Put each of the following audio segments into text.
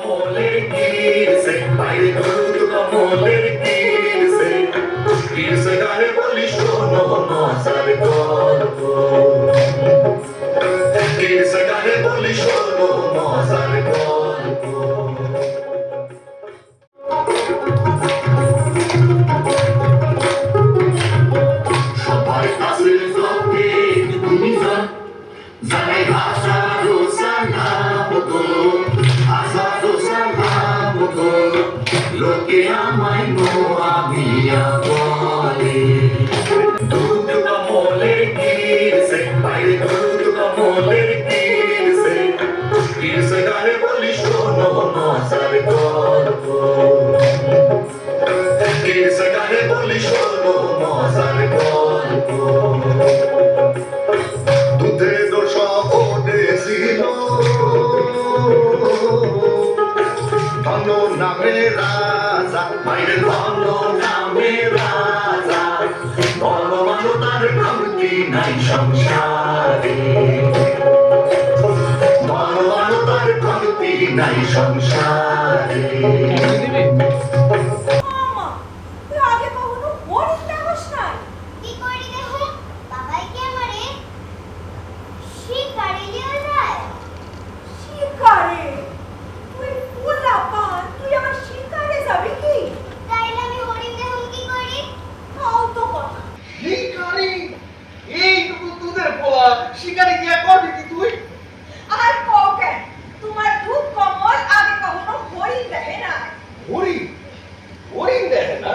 কমলের গিয়েছে বাইরে দুধ কমলের গিয়েছে গিয়েছে গানে বলি শোনো মজার গল্প গিয়েছে গানে বলি শোনো মজার গল্প সবাই কাছে যাবে তুমি জান জানে ভাষা রোসানা বতো আসাদো সালামতো লোকে আমায় মোহাবিয়া বলে দুধ কমলের গিয়েছে বাইরে দুধ কমলের গিয়েছে গিয়েছে গানে বলি শোনো মজার গল্প গিয়েছে গানে বলি শোনো মজার গল্প দুধে দোষা ছিল ধন নামে রাজা বাইরে ধন নামে রাজা বড় মানু তার খামতি নাই সংসারে বড় মানু তার খামতি নাই সংসারে শিকারে গিয়া করবি কি তুই? আর কও কেন? তোমার দুধ কমল আগে কখনো হরিণ দেখে না। হরিণ দেখে না?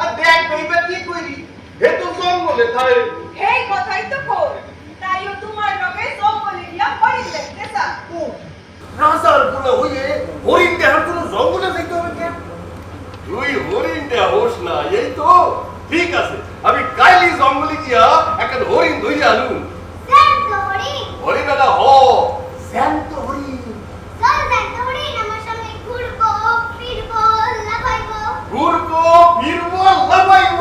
আর দেখ ভাইবা কি কইরি? হে তো জঙ্গলে তাই। হেই কথাই তো কই। তাইও তোমার লগে জঙ্গলে গিয়া হরিণ দেখতে চা। ও রাজার গুলো হইয়ে হরিণ দেখার কোনো জঙ্গলে যাইতে হবে কেন? তুই হরিণ দেয়া হোস না এই তো ঠিক আছে আমি কাইলি জঙ্গলে গিয়া একটা হরিণ ধইরা আলু হরিণ না হ জ্যান্ত হরিণ ঘুরবো ফিরবো লাফাইবো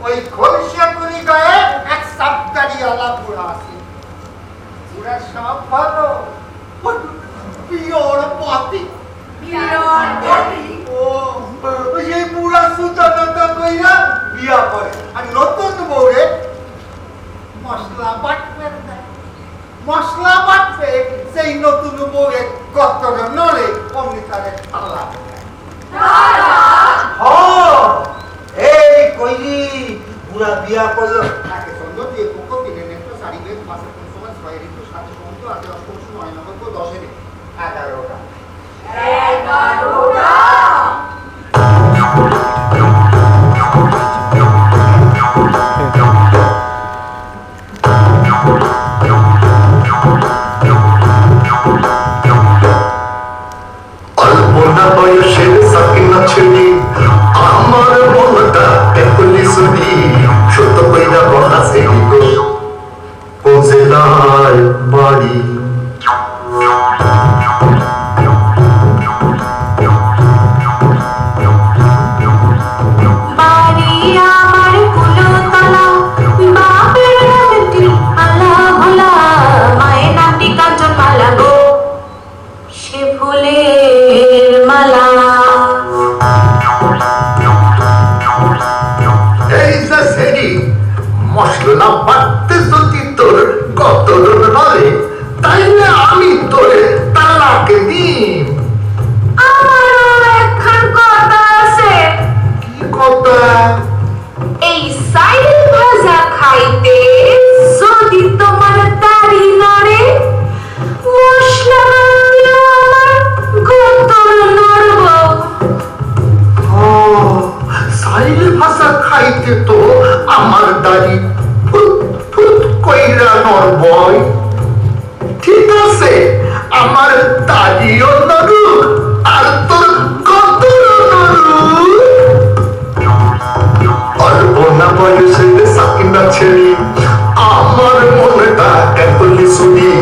ওই খলসিয়া করি গায়ে এক সাবদারি আলা বুড়া আছে বুড়া সব ভালো পিওর পাতি ও সেই বুড়া সুতনতা কইরা বিয়া করে আর নতুন বউরে মশলা বাটবে মশলা বাটবে সেই নতুন বউরে কত নলে অমনি তারে আল্লাহ এই কইরি বুড়া বিয়া করলো তাকে সুন্দর দিয়ে কোকো দিলেন একটা শাড়ি বেদ মাসে কোন সময় 6 ঋতু 7 সমন্ত আছে 8 9 9 10 এর 11টা অল্পনা বয়সের সাকিনা ছেলে আমার বলটা একলি সুদি সত্য কইরা বহাসে উপজেলার বাড়ি মশলা বাড়তে যদি তোর কত নলে তাইলে আমি তোরে তালাকে দিই আমার একখান কথা আছে কি কথা এই সাইড ভাজ খাইতে যদি তোমার দাড়ি নড়ে, মশলা দিয়ে আমার গোতর নড়ব। ও সাইল ভাষা খাইতে তো আমার দাড়ি ফুট ফুট কইরা নড়বই। ঠিক আছে, আমার দাড়িও নড়ুক আর তোর কদরও নড়ুক। অল্প না বয়সে সাকিনা ছেড়ি আমার মনটা এতলি শুনি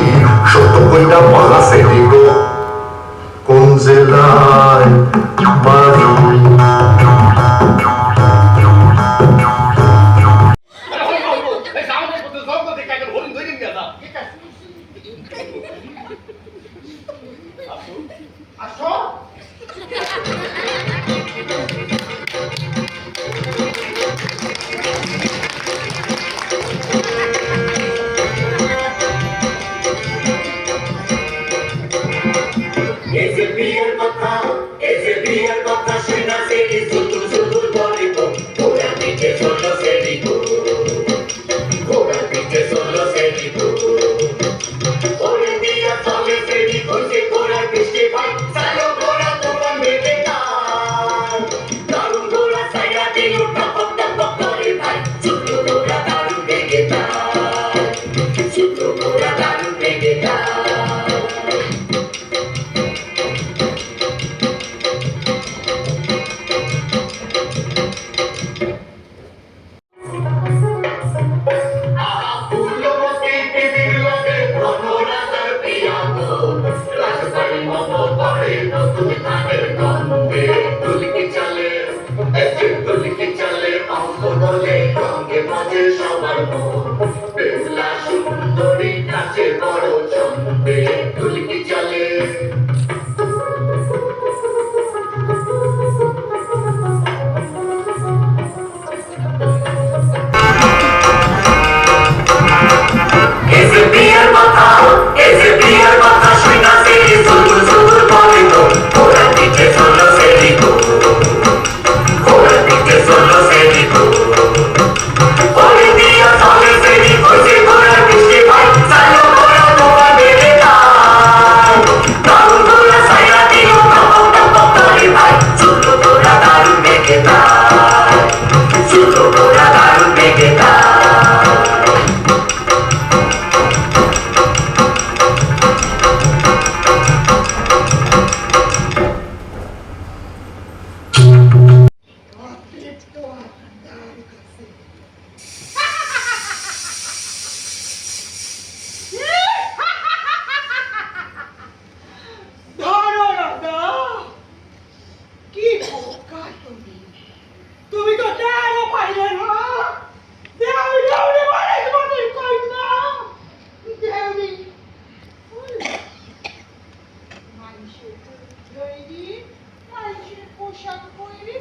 সত্য কইরা বলা সেরি গো। কোন জেলায় বাড়ি? আমাদের মধ্যে জঙ্গল থেকে একটা হরিণ ধরে নিয়ে যা। আসো। এসে বিয়ের কথা, এসে বিয়ের কথা শুনা সেটি সুদূর সুদূর বলে গো। ঘোড়া পিঠে চললো সেটি গো, ঘোড়া পিঠে চললো সেটি গো। ওরে দিয়া চলে সেটি কইছে ঘোড়ার বৃষ্টি ভাই, চালো ঘোড়া তোমার মেলে গান। দারুণ ঘোড়া ছাইয়া দিল টপক টপক করে ভাই, ছোট ঘোড়া দারুণ বেগে যায়, ছোট ঘোড়া দারুণ বেগে যায়। সুন্দরী নাচে বড় চন্দে দুলকি চলে। এসে বিয়ের কথা, এসে বিয়ের কথা শুনা সেটি সুদূর সুদূর বলে গো। ঘোড়া পিঠে চললো সেটি গো, ঘোড়া পিঠে চললো সেটি গো। ওরে দিয়া চলে সেটি কইছে ঘোড়ার বৃষ্টি ভাই, চালো ঘোড়া তোমার মেলে গান। দারুণ ঘোড়া ছাইয়া দিল টপক টপক করে ভাই, ছোট ঘোড়া দারুণ বেগে যায়, ছোট ঘোড়া দারুণ বেগে যায়। ধরো রাধা, কি বোকা তুমি! তুমি তো দেওয়া পাইলে না। দেওরি দেওরি মানে তোমাদের কই না দেওরি। মানুষের তৈরি, মানুষের পোশাক তৈরি।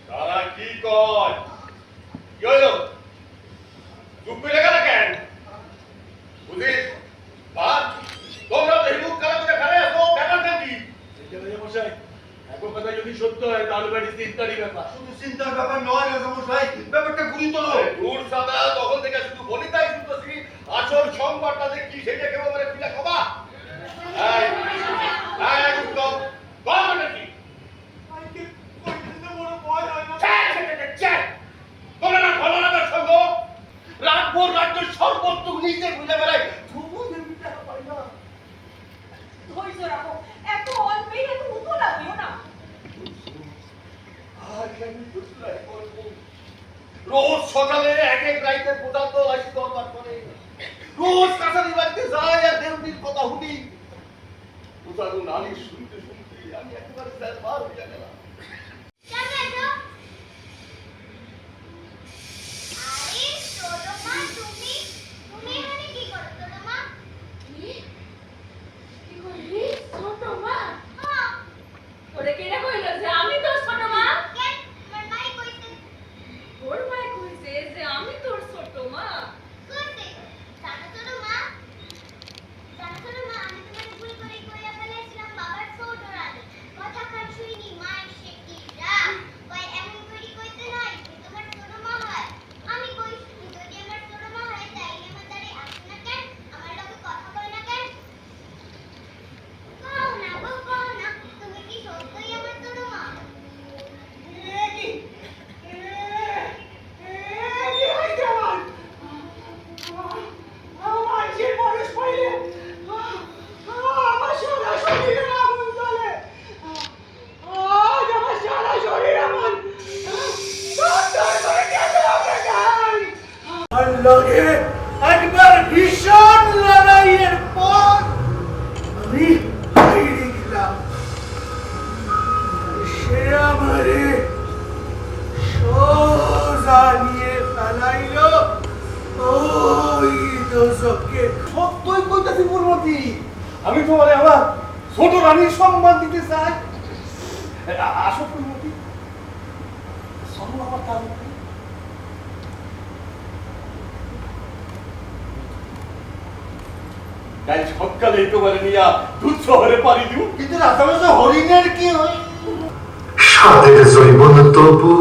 তারা কি কয়? কি হলো? চুপ করে গেল কেন? বুঝিস? বাদ, তোমরা তো হিন্দু কালা করে ফেলে আসো, ব্যাপার নাকি? মশাই এখন কথা যদি সত্য হয় তাহলে বাড়ি চিন্তারই ব্যাপার। শুধু চিন্তার ব্যাপার নয় রাজামশাই, ব্যাপারটা গুরুতর। দূর সাদা তখন থেকে শুধু বলি তাই শুনতেছি, আসল সংবাদটা যে কি সেটা কেবল মানে পিলা কবা। এই, এই, উত্তম, বল নাকি? তোমরা না ভালো লাগার সঙ্গ রাত ভোর রাজ্যের সর্বত্র নিজে বুঝে বেড়ায় ধৈর্য রাখো, এত অল্পেই এত উতলা হইও না। রোজ সকালে এক এক রাইতে পর্যন্ত আসি দরবার করে, রোজ কাছারি বাড়িতে যায় আর দেবীর কথা শুনি। উদারু নারী শুনতে শুনতে আমি একেবারে স্যার বার হইয়া গেলাম। কথা কান শুইনি মায়ের লগে একবার ভীষণ লড়াইয়ের পর আমি হারিয়ে গেলাম। সে আমারে সোজা নিয়ে ফেলাইল ওই দোজকে। সত্যই কইতাছি পূর্বতী, আমি তোমারে আমার ছোট রানীর সম্মান দিতে চাই। আসো পূর্বতী, চলো আমার তার কাল সকালে তোমার নিয়া দুধ শহরে পাড়ি দিব। কিন্তু রাস্তা হরিণের কি হয়? সাদের জৈবন তবু